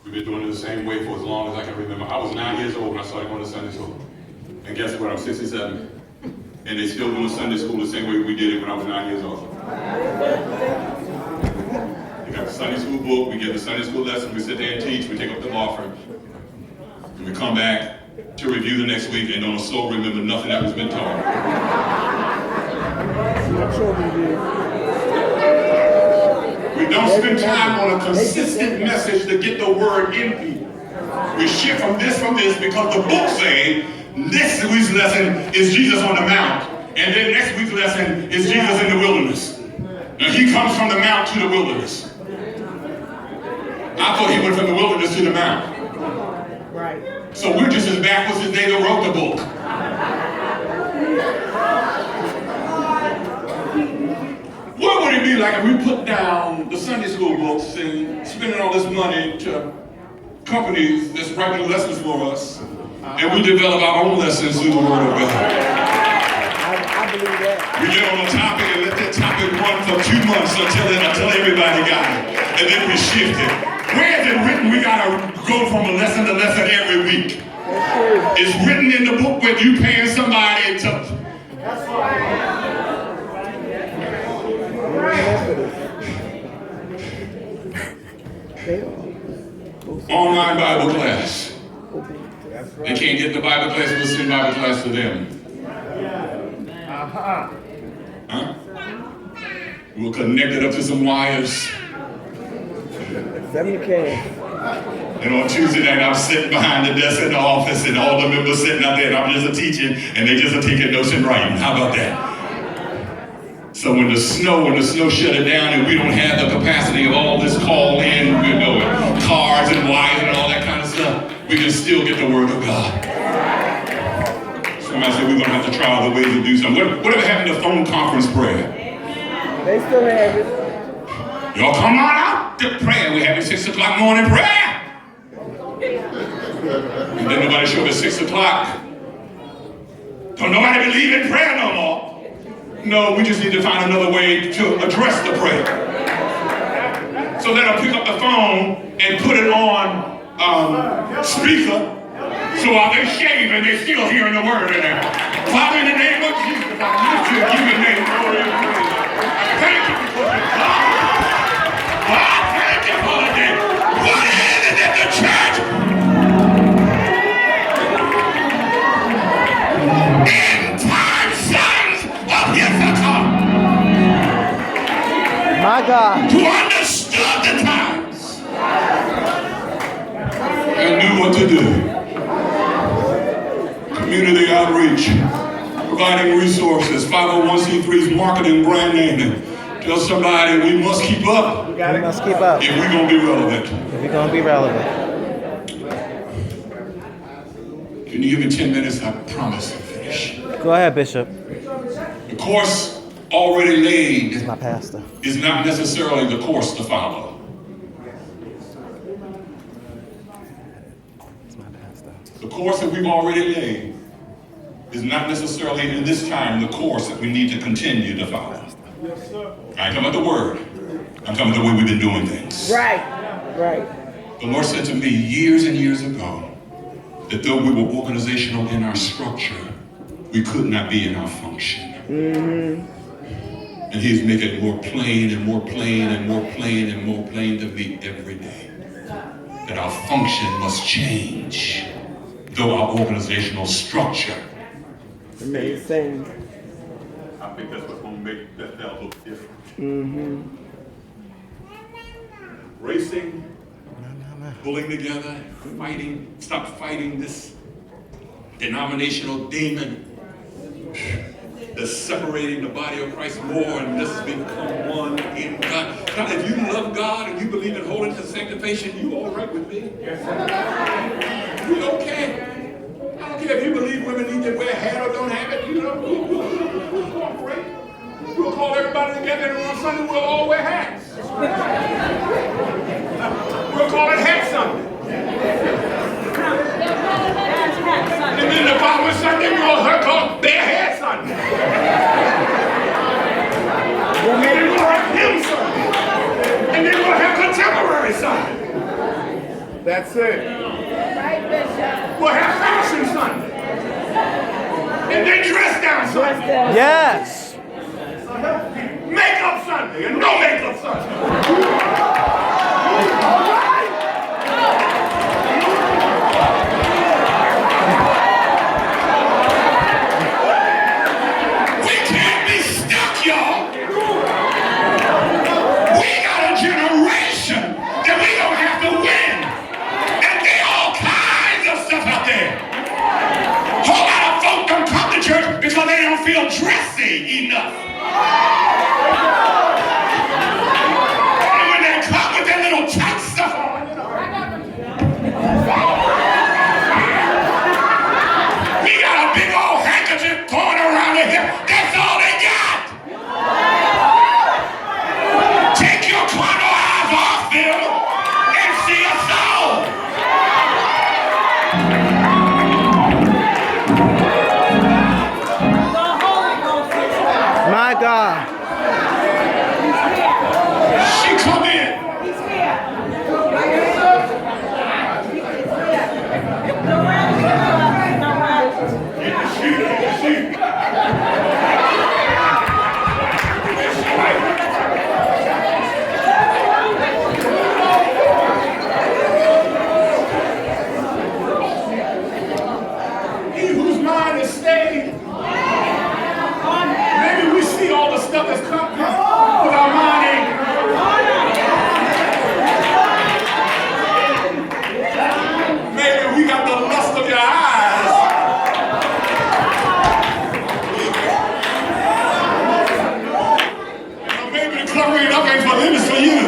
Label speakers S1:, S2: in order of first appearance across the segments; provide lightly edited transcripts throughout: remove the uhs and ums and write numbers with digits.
S1: We've been doing it the same way for as long as I can remember. I was 9 years old when I started going to Sunday school. And guess what, I'm 67. And they still doing Sunday school the same way we did it when I was 9 years old. We got the Sunday school book, we get the Sunday school lesson, we sit there and teach, we take up the offering. And we come back to review the next week and don't so remember nothing that was been taught. We don't spend time on a consistent message to get the word in people. We shift from this because the book says this week's lesson is Jesus on the mount, and then next week's lesson is Jesus in the wilderness. Now he comes from the mount to the wilderness. I thought he went from the wilderness to the mount.
S2: Right.
S1: So we're just as backwards as they that wrote the book. What would it be like if we put down the Sunday school books and spending all this money to companies that's writing lessons for us, and we develop our own lessons through the Word of God?
S2: I believe that.
S1: We get on a topic and let that topic run for 2 months until everybody got it, and then we shift it. Where is it written we gotta go from a lesson to lesson every week? It's written in the book where you paying somebody to.
S2: That's right.
S1: Online Bible class. They can't get the Bible class, we'll send Bible class to them. Huh? We'll connect it up to some wires.
S2: 70K.
S1: And on Tuesday night, I'm sitting behind the desk in the office, and all the members sitting out there, and I'm just a teaching, and they just are taking notes and writing. How about that? So when the snow shut it down, and we don't have the capacity of all this call in, you know, cars and wires and all that kind of stuff, we can still get the Word of God. Somebody said we're gonna have to try other ways to do something. Whatever happened to phone conference prayer?
S2: They still have it.
S1: Y'all come on out to prayer. We're having 6 o'clock morning prayer. And then nobody showed up at 6 o'clock. Don't nobody believe in prayer no more. No, we just need to find another way to address the prayer. So let them pick up the phone and put it on speaker. So while they shave and they're still hearing the word in there. Father, in the name of Jesus, I lift you, give your name glory and praise. Thank you for the God. Thank you for the day. What is it in the church? End time sons of Issacar.
S2: My God.
S1: Who understood the times and knew what to do. Community outreach, providing resources, 501c3s, marketing, brand naming. Tell somebody we must keep up.
S2: We must keep up.
S1: If we're going to be relevant.
S2: If we're going to be relevant.
S1: Can you give me 10 minutes? I promise I'll finish.
S2: Go ahead, Bishop.
S1: The course already laid
S2: He's my pastor.
S1: is not necessarily the course to follow.
S2: He's my pastor.
S1: The course that we've already laid is not necessarily in this time the course that we need to continue to follow.
S2: Yes, sir.
S1: I ain't talking about the word. I'm talking about the way we've been doing things.
S2: Right. Right.
S1: The Lord said to me years and years ago that though we were organizational in our structure, we could not be in our function.
S2: Mm-hmm.
S1: And He's making it more plain and more plain and more plain and more plain to me every day. That our function must change, though our organizational structure.
S2: Amazing.
S1: I think that's what's going to make that look different.
S2: Mm-hmm.
S1: Racing, pulling together, fighting, stop fighting this denominational demon that's separating the body of Christ more, and let's become one in God. God, if you love God and you believe in holiness and sanctification, you all right with me? Yes, sir. You okay? I don't care if you believe women need to wear a hat or don't have it. You know, we'll cooperate. We'll call everybody together, and on Sunday we'll all wear hats. We'll call it Hat Sunday. And then the following Sunday we'll call Bare Hair Sunday. And then we'll have Hymn Sunday. And then we'll have Contemporary Sunday.
S3: That's it.
S1: We'll have Fashion Sunday. And then dress down Sunday.
S2: Yes.
S1: Makeup Sunday and no makeup Sunday. We can't be stuck, y'all. We got a generation that we don't have to win. And there are all kinds of stuff out there. A whole lot of folk don't come to church because they don't feel dressy enough. And when they come with their little tight stuff on, we got a big old handkerchief going around their hip. That's all they got. Take your carnal eyes off them and see a soul.
S2: My God.
S1: She come in. He whose mind is stayed. Maybe we see all the stuff that's coming, but our mind ain't. Maybe we got the lust of your eyes. Or maybe the covering up ain't for them, it's for you.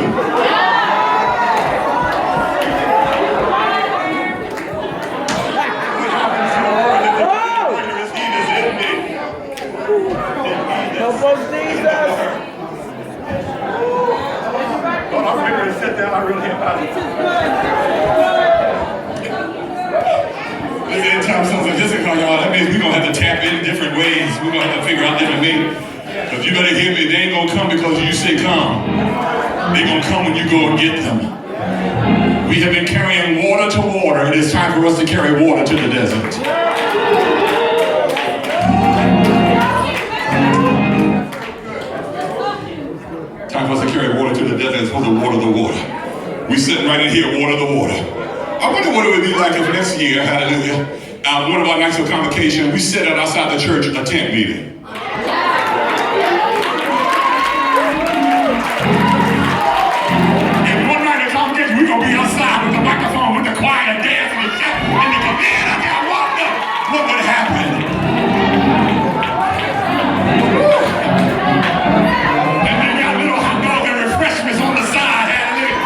S1: What happens in the world if the greatest heat is in me?
S2: Help us, Jesus.
S1: Well, I'm ready to sit down. I really am. Anytime something's Issacar, y'all, that means we're going to have to tap in different ways. We're going to have to figure out different means. But you better hear me. They ain't going to come because you say come. They're going to come when you go and get them. We have been carrying water to water. It is time for us to carry water to the desert. Time for us to carry water to the desert. It's supposed to water the water. We sitting right in here, water the water. I wonder what it would be like if next year, hallelujah, one of our nights of convocation, we set out outside the church a tent meeting. And one night of convocation, we're going to be outside with the microphone, with the choir dancing and shit. And they come in, I got walked up. What would happen? And they got little hot dog and refreshments on the side, hallelujah.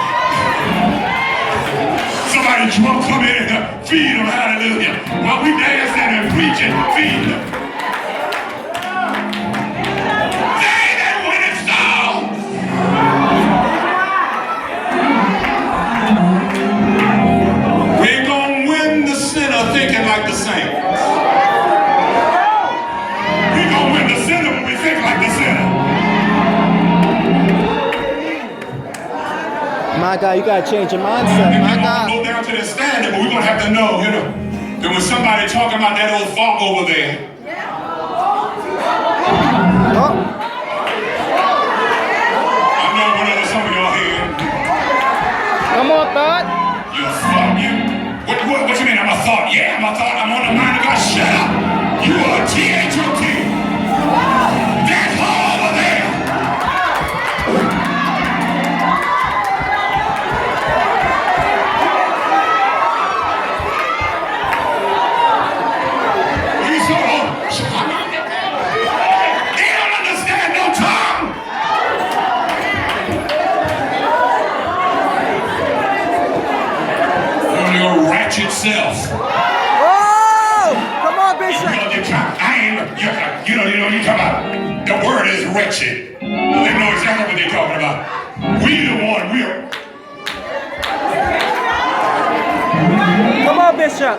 S1: Somebody drunk come in and feed them, hallelujah. While we dancing and preaching, feed them. They that win it souls. We're gonna win the sinner thinking like the saint. We're gonna win the sinner when we think like the sinner.
S2: My God, you gotta change your mindset. My
S1: We're
S2: God.
S1: gonna go down to the standard, but we're gonna have to know, that when somebody talking about that old fault over there,
S2: Oh,
S1: I know whatever some of y'all hear.
S2: come on, thought.
S1: You a thought, you? What you mean I'm a thought? Yeah, I'm a thought. I'm on the mind of God. Shut up. You are a THOT. That's all over there. You so they don't understand no tongue. Your ratchet self.
S2: Oh, come on, Bishop.
S1: I ain't, you know what you're talking about. The word is wretched. They know exactly what they're talking about. We the one, we're.
S2: Come on, Bishop.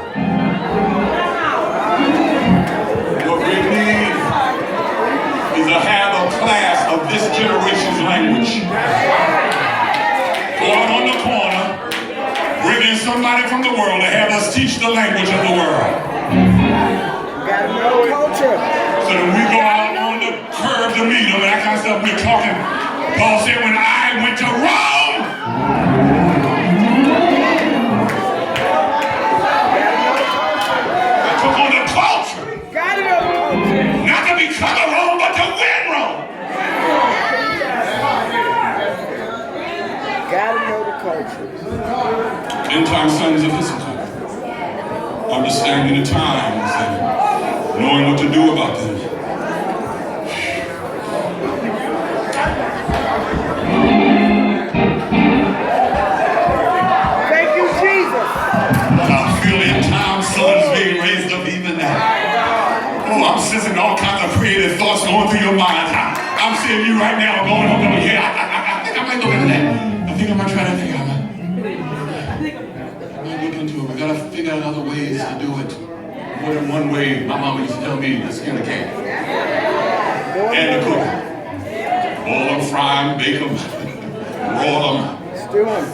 S1: What we need is to have a class of this generation's language. Go out on the corner, bring in bring somebody from the world to have us teach the language of the world.
S2: Gotta know culture.
S1: So that we go out on the curb to meet them and that kind of stuff. We're talking. Paul said, when I went to Rome, I took on the culture.
S2: Gotta know culture.
S1: Not to become a Rome, but to win Rome.
S2: Gotta know the culture.
S1: End time sons of Issacar. Understanding the times and knowing what to do about them.
S2: Thank you, Jesus.
S1: I'm feeling time sons being raised up even now. Oh, I'm sensing all kinds of creative thoughts going through your mind. I'm seeing you right now going, yeah, I think I might go into that. I think I might try that thing out. We gotta figure out other ways to do it. More than one way. My mama used to tell me to skin a cat. And to cook them. Boil them, fry them, bake them, roll them.
S2: Stew them.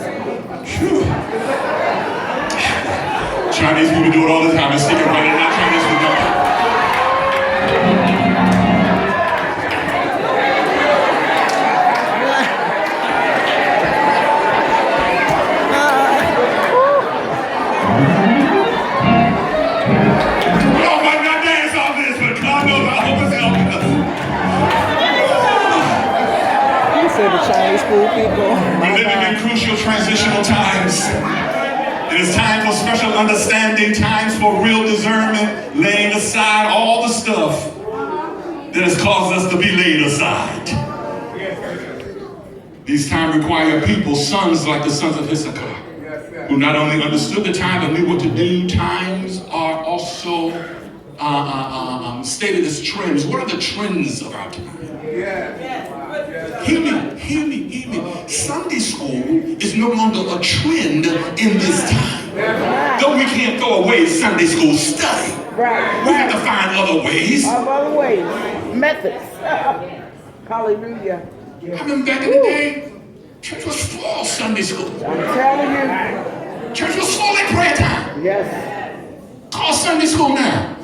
S1: Chinese people do it all the time. They stick it right in our Chinese food.
S2: Chinese food people.
S1: We're living in crucial transitional times. It is time for special understanding, times for real discernment, laying aside all the stuff that has caused us to be laid aside. These times require people, sons like the sons of Issacar, who not only understood the time but knew what to do. Times are also stated as trends. What are the trends of our time? Hear me. Sunday school is no longer a trend in this time. Though we can't throw away Sunday school study.
S2: Right.
S1: We have to find other ways.
S2: Other ways. Methods. Hallelujah.
S1: I remember back in the day, church was full of Sunday school.
S2: I'm telling you.
S1: Church was full at prayer time.
S2: Yes.
S1: Call Sunday school now.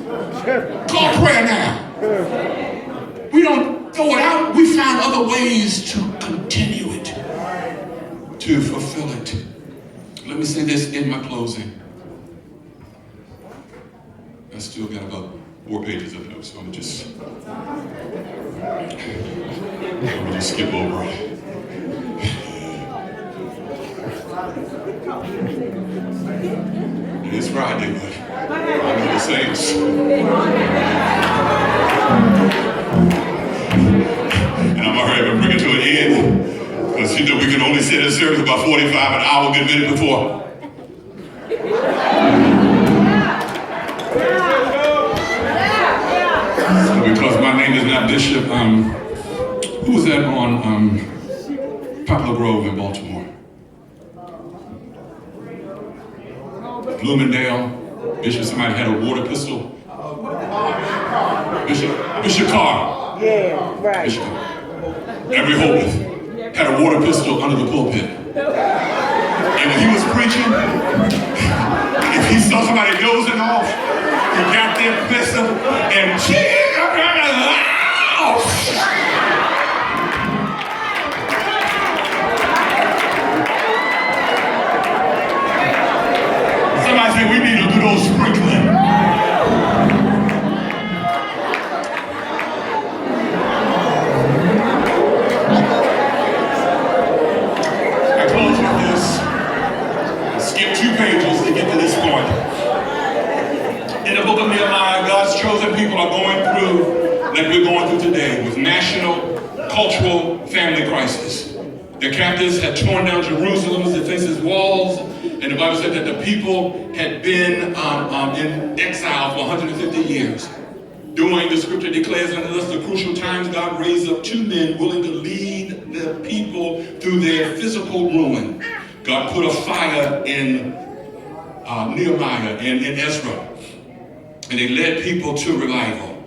S1: Call prayer now. We don't throw it out. We find other ways to continue it, to fulfill it. Let me say this in my closing. I still got about 4 pages of notes, so I'm just skip over it. It is Friday, but I'm in the saints. And I'm already going to bring it to an end, because you know we can only sit in service about 45 an hour, good minute before. So because my name is not Bishop, who was that on Poplar Grove in Baltimore? Bloomingdale. Bishop, somebody had a water pistol. Bishop Carr.
S2: Yeah, right.
S1: Bishop. Every Holdeth had a water pistol under the pulpit. And when he was preaching, if he saw somebody dozing off, he got their pistol and somebody said we need a good old sprinkling. Skip 2 pages to get to this point. In the book of Nehemiah, God's chosen people are going through, like we're going through today, with national, cultural, family crisis. Their captives had torn down Jerusalem as it faces walls, and the Bible said that the people had been in exile for 150 years. During the scripture declares unto us the crucial times, God raised up 2 men willing to lead the people through their physical ruin. God put a fire in Nehemiah and in Ezra, and they led people to revival.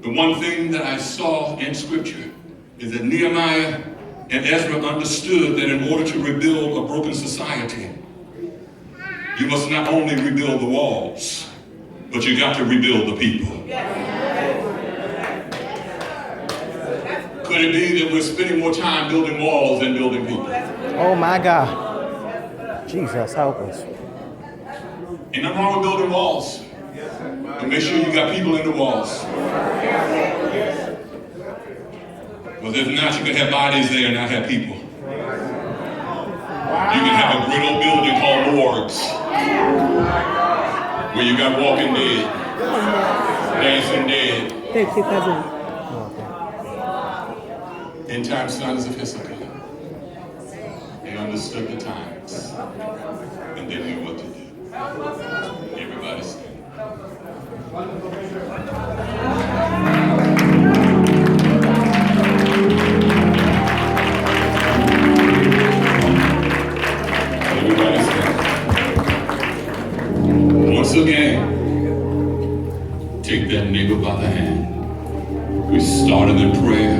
S1: The one thing that I saw in scripture is that Nehemiah and Ezra understood that in order to rebuild a broken society, You must not only rebuild the walls, but you got to rebuild the people. Could it be that we're spending more time building walls than building people?
S3: Oh my God. Jesus, help us.
S1: Ain't nothing wrong with building walls. But make sure you got people in the walls. Because if not, you can have bodies there and not have people. You can have a great old building called morgues, where you got walking dead, dancing dead.
S2: Thank you, cousin.
S1: In time, sons of Issacar, they understood the times, and they knew what to do. Everybody stand. Everybody stand. Once again, take that neighbor by the hand. We started in prayer.